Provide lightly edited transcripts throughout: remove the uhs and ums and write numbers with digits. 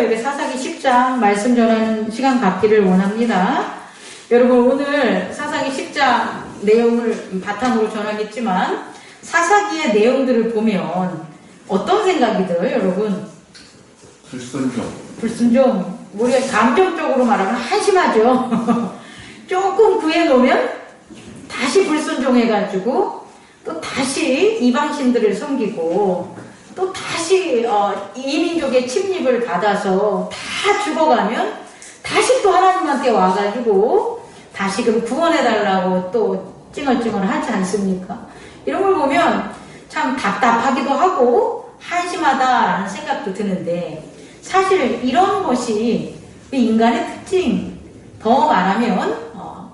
오늘 사사기 10장 말씀 전하는 시간 갖기를 원합니다. 여러분, 오늘 사사기 10장 내용을 바탕으로 전하겠지만 사사기의 내용들을 보면 어떤 생각이 들어요, 여러분? 불순종. 우리가 감정적으로 말하면 한심하죠. 조금 구해놓으면 다시 불순종해가지고 또 다시 이방신들을 섬기고 또 다시 이민족의 침입을 받아서 다 죽어가면 다시 또 하나님한테 와가지고 다시금 구원해달라고 또 찡얼찡얼 하지 않습니까? 이런 걸 보면 참 답답하기도 하고 한심하다라는 생각도 드는데, 사실 이런 것이 인간의 특징, 더 말하면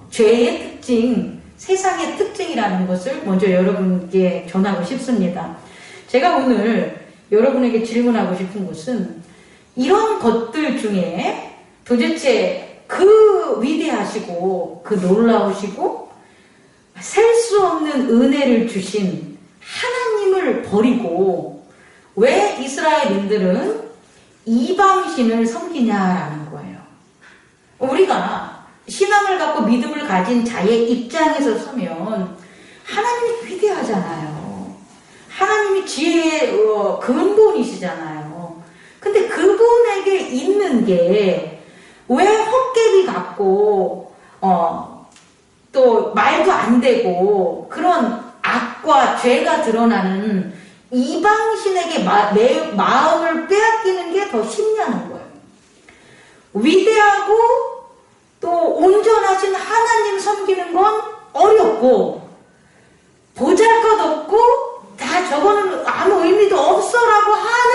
죄의 특징, 세상의 특징이라는 것을 먼저 여러분께 전하고 싶습니다. 제가 오늘 여러분에게 질문하고 싶은 것은 이런 것들 중에 도대체 그 위대하시고 그 놀라우시고 셀 수 없는 은혜를 주신 하나님을 버리고 왜 이스라엘인들은 이방신을 섬기냐라는 거예요. 우리가 신앙을 갖고 믿음을 가진 자의 입장에서 서면 하나님이 위대하잖아요. 하나님이 지혜의 근본이시잖아요. 근데 그분에게 있는 게 왜 헛개비 같고 또 말도 안 되고 그런 악과 죄가 드러나는 이방신에게 마음을 빼앗기는 게 더 쉽냐는 거예요. 위대하고 또 온전하신 하나님 섬기는 건 어렵고 보잘것없고 다 저거는 아무 의미도 없어라고 하는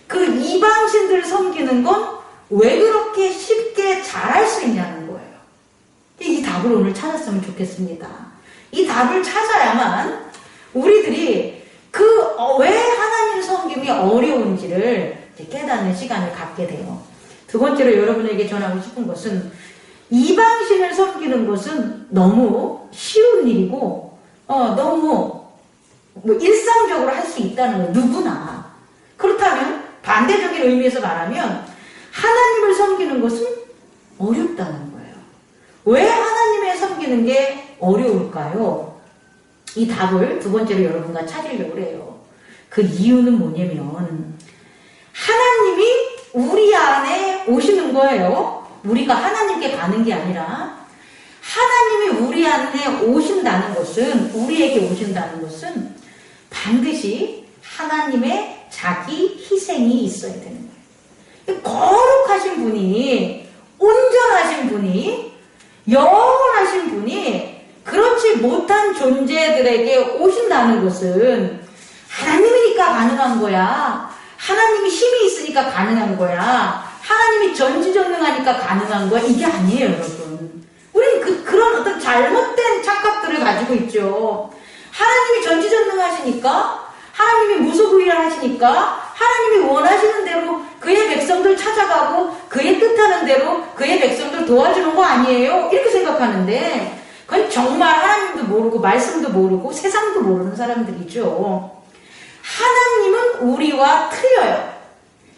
그 이방신들을 섬기는 건 왜 그렇게 쉽게 잘할 수 있냐는 거예요. 이 답을 오늘 찾았으면 좋겠습니다. 이 답을 찾아야만 우리들이 왜 하나님 섬김이 어려운지를 깨닫는 시간을 갖게 돼요. 두 번째로 여러분에게 전하고 싶은 것은 이방신을 섬기는 것은 너무 쉬운 일이고 너무 일상적으로 할 수 있다는 거예요. 누구나. 그렇다면 반대적인 의미에서 말하면 하나님을 섬기는 것은 어렵다는 거예요. 왜 하나님을 섬기는 게 어려울까요? 이 답을 두 번째로 여러분과 찾으려고 해요. 그 이유는 뭐냐면 하나님이 우리 안에 오시는 거예요. 우리가 하나님께 가는 게 아니라 하나님이 우리 안에 오신다는 것은, 우리에게 오신다는 것은 반드시 하나님의 자기 희생이 있어야 되는 거예요. 거룩하신 분이, 온전하신 분이, 영원하신 분이 그렇지 못한 존재들에게 오신다는 것은 하나님이니까 가능한 거야. 하나님이 힘이 있으니까 가능한 거야. 하나님이 전지전능하니까 가능한 거야. 이게 아니에요, 여러분. 우리는 그런 어떤 잘못된 착각들을 가지고 있죠. 하나님이 전지전능하시니까, 하나님이 무소불위하시니까, 하나님이 원하시는 대로 그의 백성들 찾아가고 그의 뜻하는 대로 그의 백성들 도와주는 거 아니에요? 이렇게 생각하는데 그건 정말 하나님도 모르고 말씀도 모르고 세상도 모르는 사람들이죠. 하나님은 우리와 틀려요.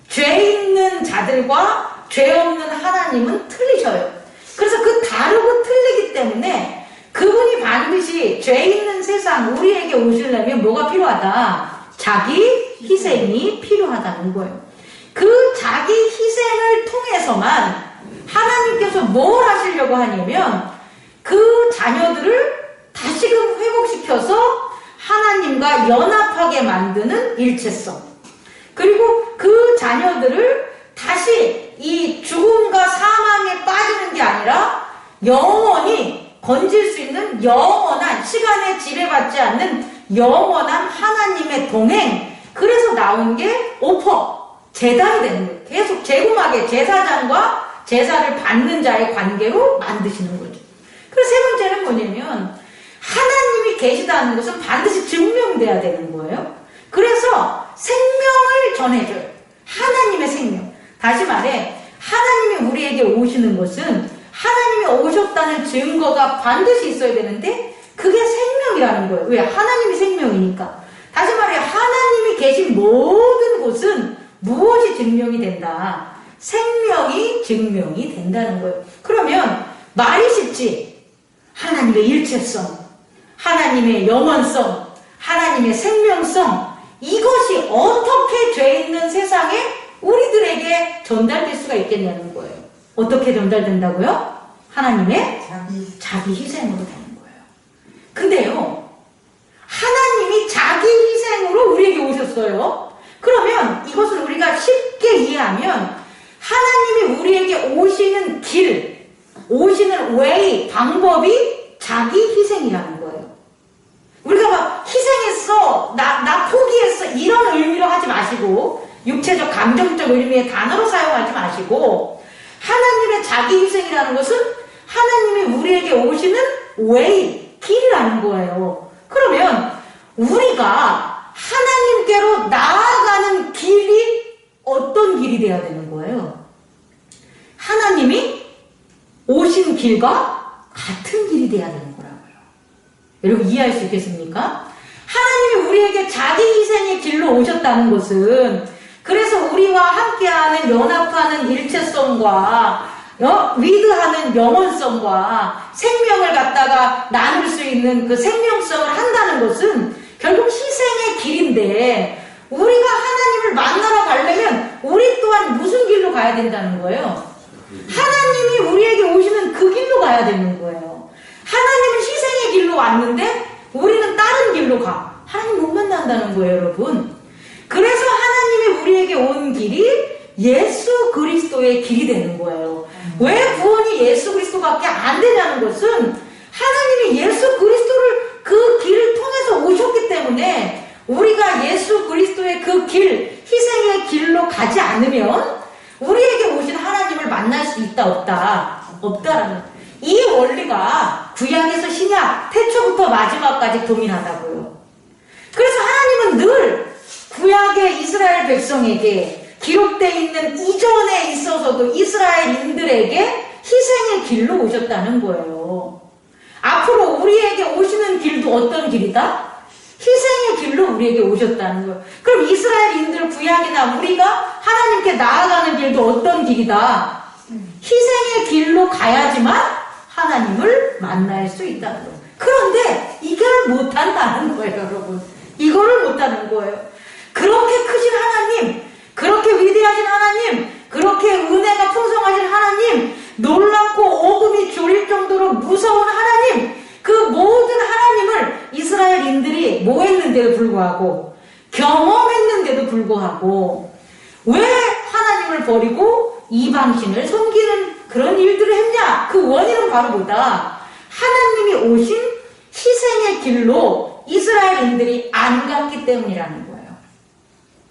죄 있는 자들과 죄 없는 하나님은 틀리셔요. 그래서 그 다르고 틀리기 때문에 그분이 반드시 죄 있는 세상 우리에게 오시려면 뭐가 필요하다? 자기 희생이 필요하다는 거예요. 그 자기 희생을 통해서만 하나님께서 뭘 하시려고 하냐면 그 자녀들을 다시금 회복시켜서 하나님과 연합하게 만드는 일체성, 그리고 그 자녀들을 다시 이 죽음과 사망에 빠지는 게 아니라 영원히 건질 수 있는 영원한, 시간에 지배받지 않는 영원한 하나님의 동행, 그래서 나온 게 오퍼, 제단이 되는 거예요. 계속 제공하게 제사장과 제사를 받는 자의 관계로 만드시는 거죠. 그리고 세 번째는 뭐냐면 하나님이 계시다는 것은 반드시 증명돼야 되는 거예요. 그래서 생명을 전해줘요. 하나님의 생명. 다시 말해 하나님이 우리에게 오시는 것은 하나님이 오셨다는 증거가 반드시 있어야 되는데 그게 생명이라는 거예요. 왜? 하나님이 생명이니까. 다시 말해 하나님이 계신 모든 곳은 무엇이 증명이 된다? 생명이 증명이 된다는 거예요. 그러면 말이 쉽지. 하나님의 일체성, 하나님의 영원성, 하나님의 생명성, 이것이 어떻게 죄 있는 세상에 우리들에게 전달될 수가 있겠냐는 거예요. 어떻게 전달된다고요? 하나님의 자기 희생으로 되는 거예요. 근데요, 하나님이 자기 희생으로 우리에게 오셨어요. 그러면 이것을 우리가 쉽게 이해하면 하나님이 우리에게 오시는 길, 오시는 way, 방법이 자기 희생이라는 거예요. 우리가 막 희생했어, 나 포기했어, 이런 의미로 하지 마시고, 육체적, 감정적 의미의 단어로 사용하지 마시고, 하나님의 자기 희생이라는 것은 하나님이 우리에게 오시는 way, 길이라는 거예요. 그러면 우리가 하나님께로 나아가는 길이 어떤 길이 돼야 되는 거예요? 하나님이 오신 길과 같은 길이 돼야 되는 거라고요. 여러분 이해할 수 있겠습니까? 하나님이 우리에게 자기 희생의 길로 오셨다는 것은 그래서 우리와 함께하는 연합하는 일체성과 위드하는 영원성과 생명을 갖다가 나눌 수 있는 그 생명성을 한다는 것은 결국 희생의 길인데 우리가 하나님을 만나러 가려면 우리 또한 무슨 길로 가야 된다는 거예요? 하나님이 우리에게 오시는 그 길로 가야 되는 거예요. 하나님은 희생의 길로 왔는데 우리는 다른 길로 가. 하나님 못 만난다는 거예요, 여러분. 그래서 하나님이 우리에게 온 길이 예수 그리스도의 길이 되는 거예요. 왜 구원이 예수 그리스도밖에 안 되냐는 것은 하나님이 예수 그리스도를 그 길을 통해서 오셨기 때문에 우리가 예수 그리스도의 그 길, 희생의 길로 가지 않으면 우리에게 오신 하나님을 만날 수 있다 없다? 없다라는 이 원리가 구약에서 신약, 태초부터 마지막까지 동일하다고요. 그래서 하나님은 늘 구약의 이스라엘 백성에게 기록되어 있는 이전에 있어서도 이스라엘인들에게 희생의 길로 오셨다는 거예요. 앞으로 우리에게 오시는 길도 어떤 길이다? 희생의 길로 우리에게 오셨다는 거예요. 그럼 이스라엘인들 구약이나 우리가 하나님께 나아가는 길도 어떤 길이다? 희생의 길로 가야지만 하나님을 만날 수 있다는 거예요. 그런데 이걸 못한다는 거예요, 여러분. 이거를 못하는 거예요. 그렇게 크신 하나님, 그렇게 위대하신 하나님, 그렇게 은혜가 풍성하신 하나님, 놀랍고 오금이 졸릴 정도로 무서운 하나님, 그 모든 하나님을 이스라엘인들이 뭐 했는데도 불구하고, 경험했는데도 불구하고, 왜 하나님을 버리고 이방신을 섬기는 그런 일들을 했냐? 그 원인은 바로 뭐다? 하나님이 오신 희생의 길로 이스라엘인들이 안 갔기 때문이라는 거예요.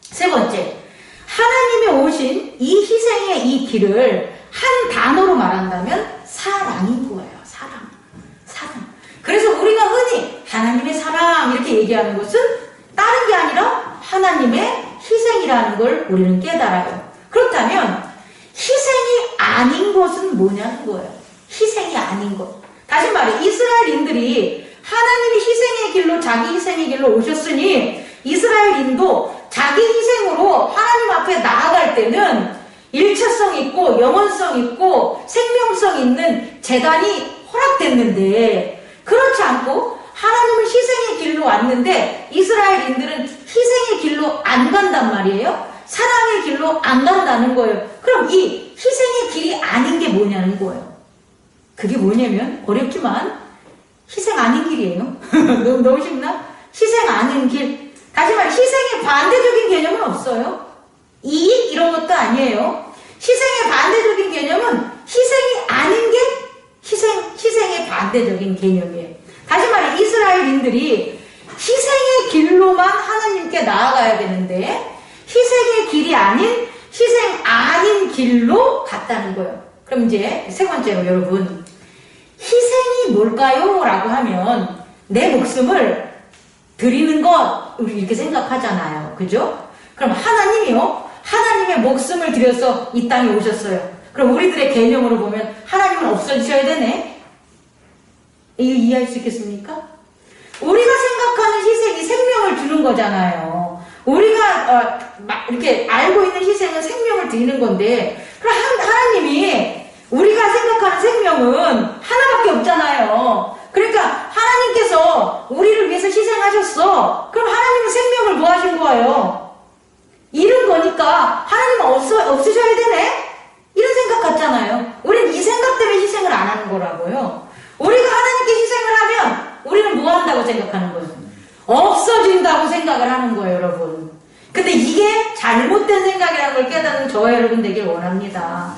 세 번째, 하나님이 오신 이 희생의 이 길을 한 단어로 말한다면 사랑인 거예요. 사랑. 그래서 우리가 흔히 하나님의 사랑 이렇게 얘기하는 것은 다른 게 아니라 하나님의 희생이라는 걸 우리는 깨달아요. 그렇다면 희생이 아닌 것은 뭐냐는 거예요. 희생이 아닌 것. 다시 말해 이스라엘인들이 하나님이 희생의 길로 자기 희생의 길로 오셨으니 이스라엘인도 자기 희생으로 하나님 앞에 나아갈 때는 일체성 있고 영원성 있고 생명성 있는 제단이 허락됐는데 그렇지 않고 하나님은 희생의 길로 왔는데 이스라엘인들은 희생의 길로 안 간단 말이에요. 사랑의 길로 안 간다는 거예요. 그럼 이 희생의 길이 아닌 게 뭐냐는 거예요. 그게 뭐냐면 어렵지만 희생 아닌 길이에요. 너무 쉽나? 희생 아닌 길. 다시 말해 희생의 반대적인 개념은 없어요. 이익 이런 것도 아니에요. 희생의 반대적인 개념은 희생이 아닌 게 희생의 반대적인 개념이에요. 다시 말해 이스라엘인들이 희생의 길로만 하나님께 나아가야 되는데 희생의 길이 아닌 희생 아닌 길로 갔다는 거예요. 그럼 이제 세 번째로 여러분 희생이 뭘까요? 라고 하면 내 목숨을 드리는 것 우리 이렇게 생각하잖아요. 그죠? 그럼 하나님이요? 하나님의 목숨을 들여서 이 땅에 오셨어요. 그럼 우리들의 개념으로 보면 하나님은 없어지셔야 되네? 이거 이해할 수 있겠습니까? 우리가 생각하는 희생이 생명을 주는 거잖아요. 우리가 이렇게 알고 있는 희생은 생명을 드리는 건데 그럼 하나님이 우리가 생각하는 생명은 하나밖에 없잖아요. 그러니까 하나님께서 우리를 위해서 희생하셨어. 그럼 하나님은 생명을 뭐 하신 거예요? 잃은 거니까 하나님은 없으셔야 되네? 이런 생각 같잖아요. 우리는 이 생각 때문에 희생을 안 하는 거라고요. 우리가 하나님께 희생을 하면 우리는 뭐 한다고 생각하는 거예요? 없어진다고 생각을 하는 거예요, 여러분. 근데 이게 잘못된 생각이라는 걸 깨닫는 저와 여러분 되길 원합니다.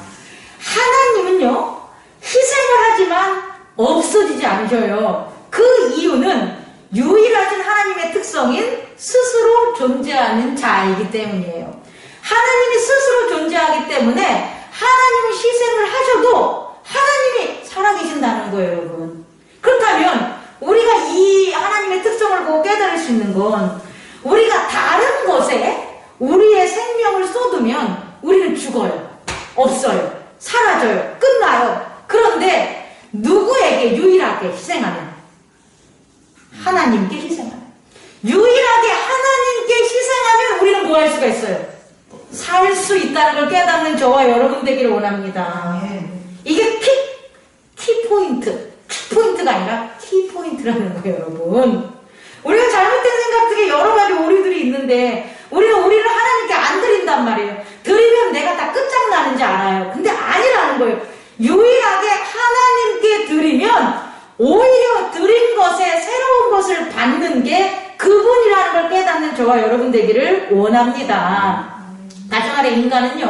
하나님은요, 희생을 하지만 없어지지 않으셔요. 그 이유는 유일하신 하나님의 특성인 스스로 존재하는 자이기 때문이에요. 하나님이 스스로 존재하기 때문에 하나님이 희생을 하셔도 하나님이 살아계신다는 거예요, 여러분. 그렇다면 우리가 이 하나님의 특성을 보고 깨달을 수 있는 건 우리가 다른 것에 우리의 생명을 쏟으면 우리는 죽어요. 없어요. 사라져요. 끝나요. 그런데 누구에게 유일하게 희생하면? 하나님께 희생하면. 유일하게 하나님께 희생하면 우리는 뭐 할 수가 있어요? 살 수 있다는 걸 깨닫는 저와 여러분 되기를 원합니다. 이게 키포인트가 아니라 키포인트라는 거예요, 여러분. 우리가 잘못된 생각 중에 여러 가지 오류들이 있는데 우리는 우리를 하나님께 안 드린단 말이에요. 드리면 내가 다 끝장나는지 알아요. 근데 아니라는 거예요. 유일하게 하나님께 드리면 오히려 드린 것에 새로운 것을 받는 게 그분이라는 걸 깨닫는 저와 여러분 되기를 원합니다. 다시 말해 인간은요,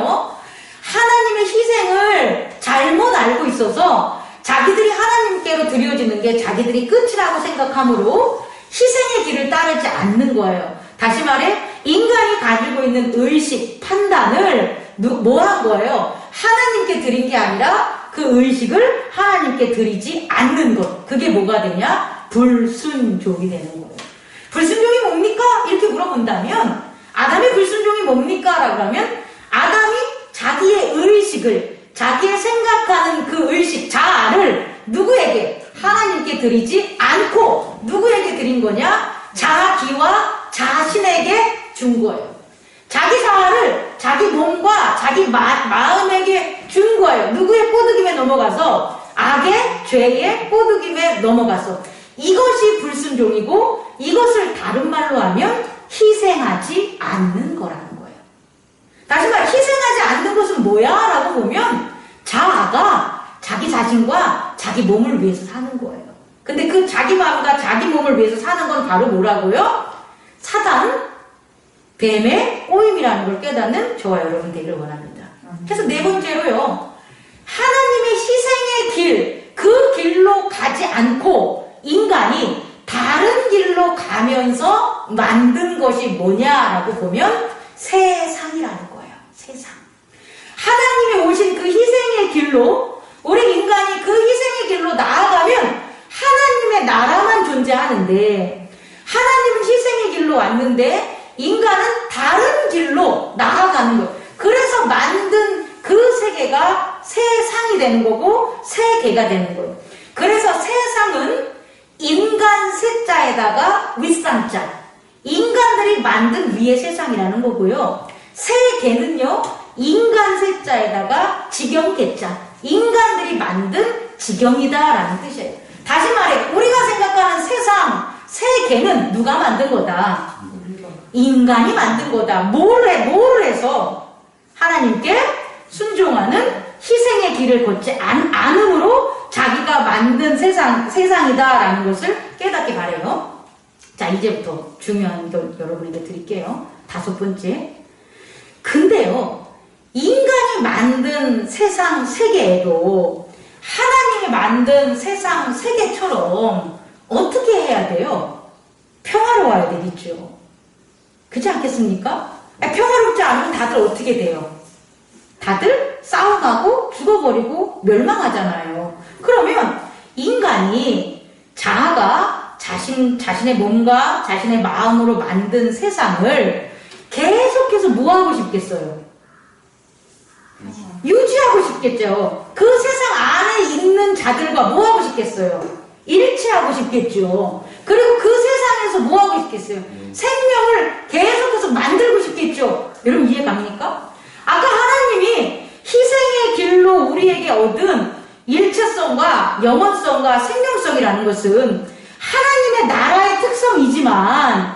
하나님의 희생을 잘못 알고 있어서 자기들이 하나님께로 드려지는 게 자기들이 끝이라고 생각하므로 희생의 길을 따르지 않는 거예요. 다시 말해 인간이 가지고 있는 의식, 판단을 뭐 한 거예요? 하나님께 드린 게 아니라 그 의식을 하나님께 드리지 않는 것. 그게 뭐가 되냐? 불순종이 되는 거예요. 불순종이 뭡니까? 이렇게 물어본다면 아담의 불순종이 뭡니까? 라고 하면 아담이 자기의 의식을, 자기의 생각하는 그 의식, 자아를 누구에게? 하나님께 드리지 않고 누구에게 드린 거냐? 자기와 자신에게 준 거예요. 자기 자아를 자기 몸과 자기 마음에게 준 거예요. 누구의 꼬드김에 넘어가서? 악의 죄의 꼬드김에 넘어가서. 이것이 불순종이고 이것을 다른 말로 하면 희생하지 않는 거라는 거예요. 다시 말해 희생하지 않는 것은 뭐야? 라고 보면 자아가 자기 자신과 자기 몸을 위해서 사는 거예요. 근데 그 자기 마음과 자기 몸을 위해서 사는 건 바로 뭐라고요? 사단, 뱀의 꼬임이라는 걸 깨닫는 저와 여러분 되기를 원합니다. 그래서 네 번째로요, 하나님의 희생의 길, 그 길로 가지 않고 인간이 다른 길로 가면서 만든 것이 뭐냐라고 보면 세상이라는 거예요. 세상. 하나님이 오신 그 희생의 길로 우리 인간이 그 희생의 길로 나아가면 하나님의 나라만 존재하는데 하나님은 희생의 길로 왔는데 인간은 다른 길로 나아가는 거예요. 그래서 만든 그 세계가 세상이 되는 거고 세계가 되는 거예요. 그래서 세상은 인간 세자에다가 윗상자, 인간들이 만든 위의 세상이라는 거고요. 세계는요, 인간 세자에다가 지경계자, 인간들이 만든 지경이다라는 뜻이에요. 다시 말해 우리가 생각하는 세상, 세계는 누가 만든 거다? 인간이 만든 거다. 뭐를 해서? 하나님께 순종하는 희생의 길을 걷지 않음으로 자기가 만든 세상이다라는 것을 깨닫기 바래요. 자, 이제부터 중요한 걸 여러분에게 드릴게요. 5번째. 근데요, 인간이 만든 세상 세계에도 하나님이 만든 세상 세계처럼 어떻게 해야 돼요? 평화로워야 되겠죠. 그렇지 않겠습니까? 평화롭지 않으면 다들 어떻게 돼요? 다들 싸움하고 죽어버리고 멸망하잖아요. 그러면 인간이 자아가 자신의 몸과 자신의 마음으로 만든 세상을 계속해서 뭐 하고 싶겠어요? 유지하고 싶겠죠. 그 세상 안에 있는 자들과 뭐 하고 싶겠어요? 일치하고 싶겠죠. 그리고 그 세상에서 뭐 하고 싶겠어요? 생명을 계속해서 만들고 싶겠죠. 여러분 이해 갑니까? 아까 하나님이 희생의 길로 얻은 일체성과 영원성과 생명성이라는 것은 하나님의 나라의 특성이지만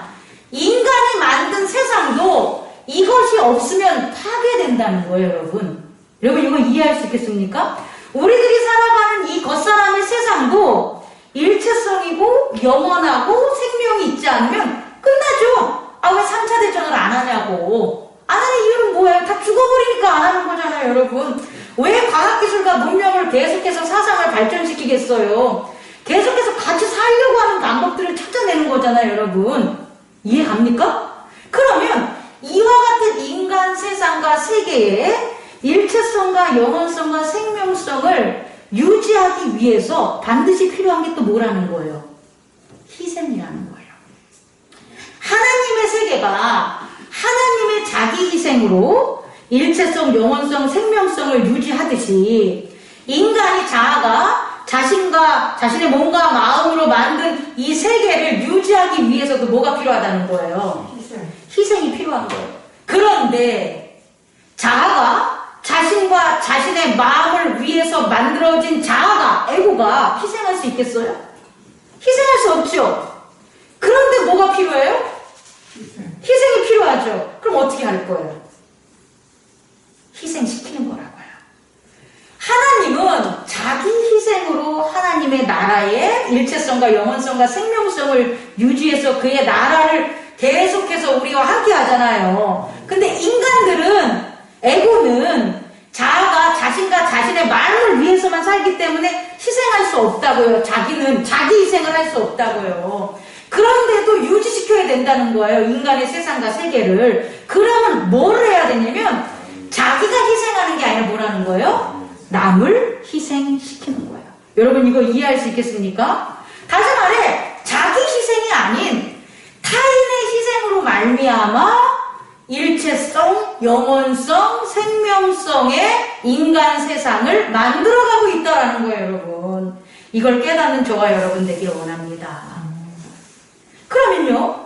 인간이 만든 세상도 이것이 없으면 파괴된다는 거예요, 여러분. 여러분 이거 이해할 수 있겠습니까? 우리들이 살아가는 이 겉사람의 세상도 일체성이고 영원하고 생명이 있지 않으면 끝나죠. 아, 왜 3차 대전을 안 하냐고. 안 하는 이유는 뭐예요? 다 죽어버리니까 안 하는 거잖아요, 여러분. 왜 과학기술과 문명을 계속해서 사상을 발전시키겠어요? 계속해서 같이 살려고 하는 방법들을 찾아내는 거잖아요, 여러분. 이해 갑니까? 그러면 이와 같은 인간 세상과 세계의 일체성과 영원성과 생명성을 유지하기 위해서 반드시 필요한 게 또 뭐라는 거예요? 희생이라는 거예요. 하나님의 세계가 하나님의 자기 희생으로 일체성, 영원성, 생명성을 유지하듯이 인간이 자아가 자신과 자신의 몸과 마음으로 만든 이 세계를 유지하기 위해서도 뭐가 필요하다는 거예요? 희생이 필요한 거예요. 그런데 자아가 자신과 자신의 마음을 위해서 만들어진 자아가, 에고가 희생할 수 있겠어요? 희생할 수 없죠. 그런데 뭐가 필요해요? 희생이 필요하죠. 그럼 어떻게 할 거예요? 희생시키는 거라고요. 하나님은 자기 희생으로 하나님의 나라의 일체성과 영원성과 생명성을 유지해서 그의 나라를 계속해서 우리와 함께 하잖아요. 근데 인간들은, 에고는 자아가 자신과 자신의 마음을 위해서만 살기 때문에 희생할 수 없다고요. 자기는 자기 희생을 할 수 없다고요. 그런데도 유지시켜야 된다는 거예요. 인간의 세상과 세계를. 그러면 뭘 해야 되냐면 자기가 희생하는 게 아니라 뭐라는 거예요? 남을 희생시키는 거예요. 여러분 이거 이해할 수 있겠습니까? 다시 말해 자기 희생이 아닌 타인의 희생으로 말미암아 일체성, 영원성, 생명성의 인간 세상을 만들어가고 있다는 거예요, 여러분. 이걸 깨닫는 저와 여러분 되길 원합니다. 그러면요,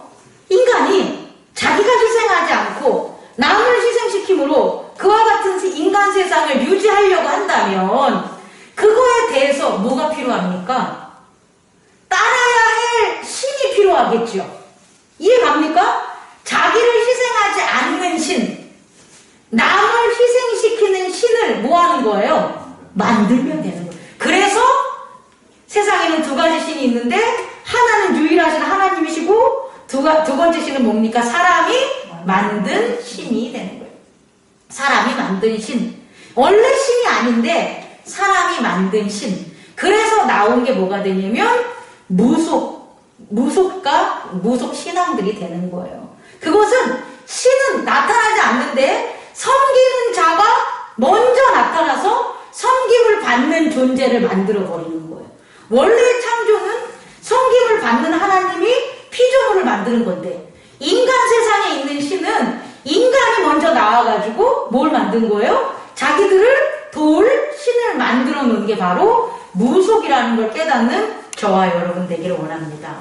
인간이 자기가 희생하지 않고 남을 희생시킴으로 그와 같은 인간 세상을 유지하려고 한다면 그거에 대해서 뭐가 필요합니까? 따라야 할 신이 필요하겠죠. 이해 갑니까? 자기를 희생하지 않는 신, 남을 희생시키는 신을 뭐 하는 거예요? 만들면 되는 거예요. 그래서 세상에는 두 가지 신이 있는데 하나는 유일하신 하나님이시고 두 번째 신은 뭡니까? 사람이 만든 신이 되는 거예요. 사람이 만든 신. 원래 신이 아닌데 사람이 만든 신. 그래서 나온 게 뭐가 되냐면 무속과 무속 신앙들이 되는 거예요. 그것은 신은 나타나지 않는데 섬기는 자가 먼저 나타나서 섬김을 받는 존재를 만들어버리는 거예요. 원래 창조는 섬김을 받는 하나님이 피조물을 만드는 건데 인간 세상에 있는 신은 인간이 먼저 나와가지고 뭘 만든 거예요? 자기들을 도울 신을 만들어 놓은 게 바로 무속이라는 걸 깨닫는 저와 여러분 되기를 원합니다.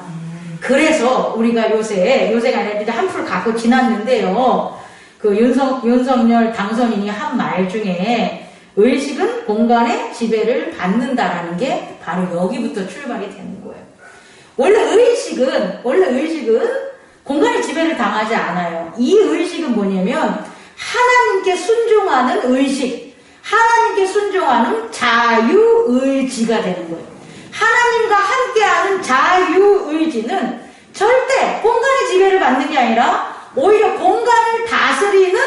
그래서 우리가 요새가 아니라 이제 한풀 갖고 지났는데요. 그 윤석열 당선인이 한 말 중에 의식은 공간의 지배를 받는다라는 게 바로 여기부터 출발이 되는 거예요. 원래 의식은 공간의 지배를 당하지 않아요. 이 의식은 뭐냐면 하나님께 순종하는 의식, 하나님께 순종하는 자유의지가 되는 거예요. 하나님과 함께하는 자유의지는 절대 공간의 지배를 받는 게 아니라 오히려 공간을 다스리는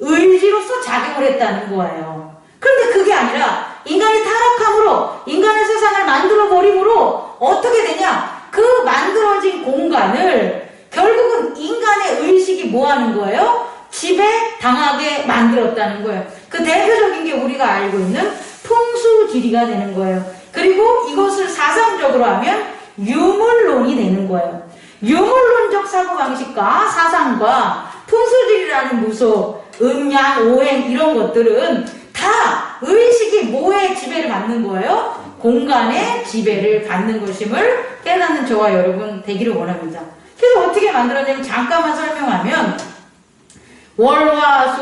의지로서 작용을 했다는 거예요. 그런데 그게 아니라 인간이 타락함으로 인간의 세상을 만들어버림으로 어떻게 되냐? 그 만들어진 공간을 결국은 인간의 의식이 뭐 하는 거예요? 지배당하게 만들었다는 거예요. 그 대표적인 게 우리가 알고 있는 풍수지리가 되는 거예요. 그리고 이것을 사상적으로 하면 유물론이 되는 거예요. 유물론적 사고방식과 사상과 풍수지리라는 무속, 음양, 오행 이런 것들은 다 의식이 뭐의 지배를 받는 거예요? 공간의 지배를 받는 것임을 깨닫는 저와 여러분 되기를 원합니다. 그래서 어떻게 만들었냐면 잠깐만 설명하면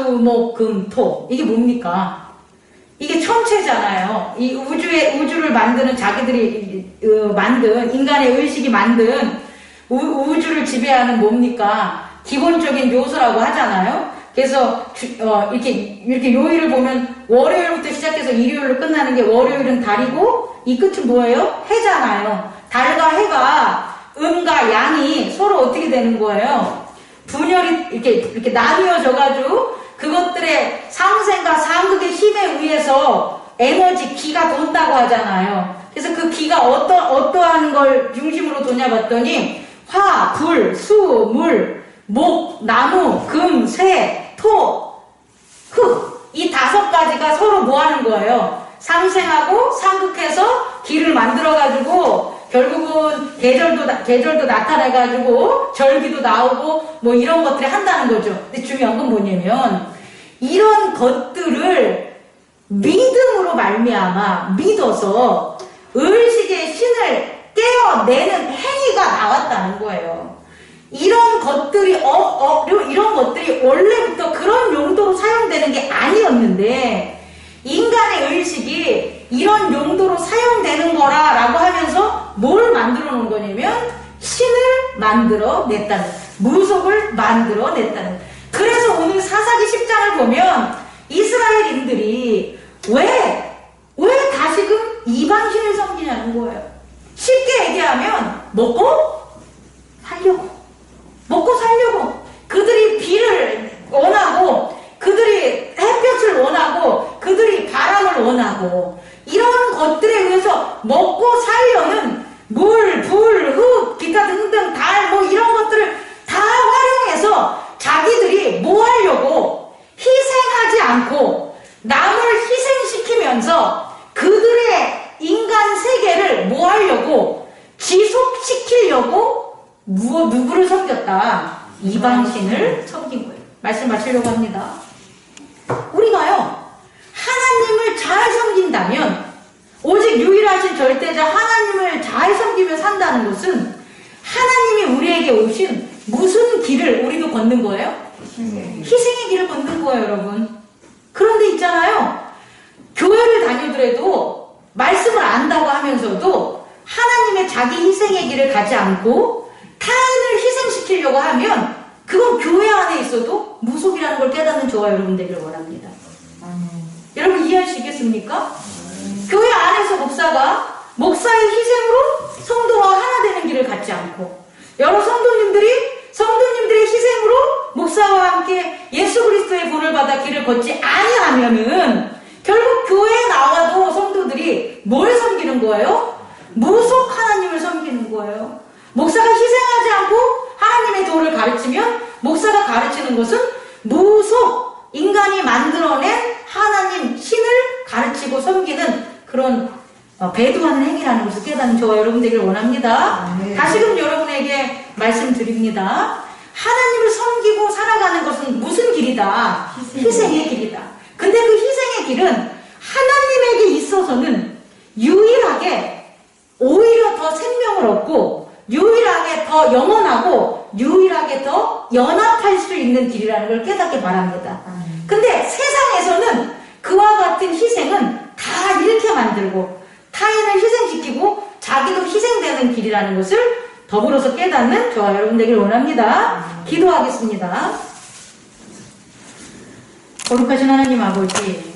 월화수목금토 이게 뭡니까? 이게 천체잖아요. 이 우주를 만드는 자기들이 만든 인간의 의식이 만든 우주를 지배하는 뭡니까? 기본적인 요소라고 하잖아요. 그래서 이렇게 요일을 보면 월요일부터 시작해서 일요일로 끝나는 게 월요일은 달이고 이 끝은 뭐예요? 해잖아요. 달과 해가 음과 양이 서로 어떻게 되는 거예요? 분열이 이렇게 나뉘어져가지고 그것들의 상생과 상극의 힘에 의해서 에너지, 기가 돈다고 하잖아요. 그래서 그 기가 어떠한 걸 중심으로 도냐 봤더니 화, 불, 수, 물, 목, 나무, 금, 쇠, 토, 흙. 이 5가지가 서로 뭐 하는 거예요? 상생하고 상극해서 기를 만들어가지고 결국은 계절도 나타내가지고 절기도 나오고 뭐 이런 것들이 한다는 거죠. 근데 중요한 건 뭐냐면 이런 것들을 믿음으로 말미암아 믿어서 의식의 신을 깨어내는 행위가 나왔다는 거예요. 이런 것들이 이런 것들이 원래부터 그런 용도로 사용되는 게 아니었는데 인간의 의식이 이런 용도로 사용되는 거라고 하면서 뭘 만들어 놓은 거냐면 신을 만들어 냈다는, 무속을 만들어 냈다는. 그래서 오늘 사사기 10장을 보면 이스라엘인들이 왜 다시금 이방신을 섬기냐는 거예요. 쉽게 얘기하면 먹고 살려고 그들이 비를 원하고 그들이 햇볕을 원하고 그들이 바람을 원하고 이런 것들에 의해서 먹고 살려는 물, 불, 흙, 기타 등등 달 뭐 이런 것들을 다 활용해서 자기들이 뭐 하려고 희생하지 않고 남을 희생시키면서 그들의 인간 세계를 뭐 하려고 지속시키려고 누구를 섬겼다? 이방신을 섬긴 거예요. 말씀 마치려고 합니다. 우리가요, 하나님을 잘 섬긴다면, 오직 유일하신 절대자 하나님을 잘 섬기며 산다는 것은 하나님이 우리에게 오신 무슨 길을 우리도 걷는 거예요? 희생의 길을 걷는 거예요, 여러분. 그런데 있잖아요, 교회를 다니더라도 말씀을 안다고 하면서도 하나님의 자기 희생의 길을 가지 않고 타인을 희생시키려고 하면 그건 교회 안에 있어도 무속이라는 걸 깨닫는 저와 여러분 되기를 원합니다. 여러분 이해할 수 있겠습니까? 교회 안에서 목사가 목사의 희생으로 성도와 하나 되는 길을 갖지 않고 여러 성도님들의 희생으로 목사와 함께 예수 그리스도의 본을 받아 길을 걷지 아니하면은 결국 교회에 나와도 성도들이 뭘 섬기는 거예요? 무속 하나님을 섬기는 거예요. 목사가 희생하지 않고 하나님의 도를 가르치면 목사가 가르치는 것은 무속, 인간이 만들어낸 하나님, 신을 가르치고 섬기는 그런 배도하는 행위라는 것을 깨닫는 저와 여러분 되기를 원합니다. 다시금 여러분에게 말씀드립니다. 하나님을 섬기고 살아가는 것은 무슨 길이다? 희생의 길이다. 근데 그 희생의 길은 하나님에게 있어서는 유일하게 오히려 더 생명을 얻고 유일하게 더 영원하고 유일하게 더 연합할 수 있는 길이라는 걸 깨닫기 바랍니다. 근데 세상에서는 그와 같은 희생은 다 이렇게 만들고 타인을 희생시키고 자기도 희생되는 길이라는 것을 더불어서 깨닫는 저와 여러분 되기를 원합니다. 기도하겠습니다. 거룩하신 하나님 아버지,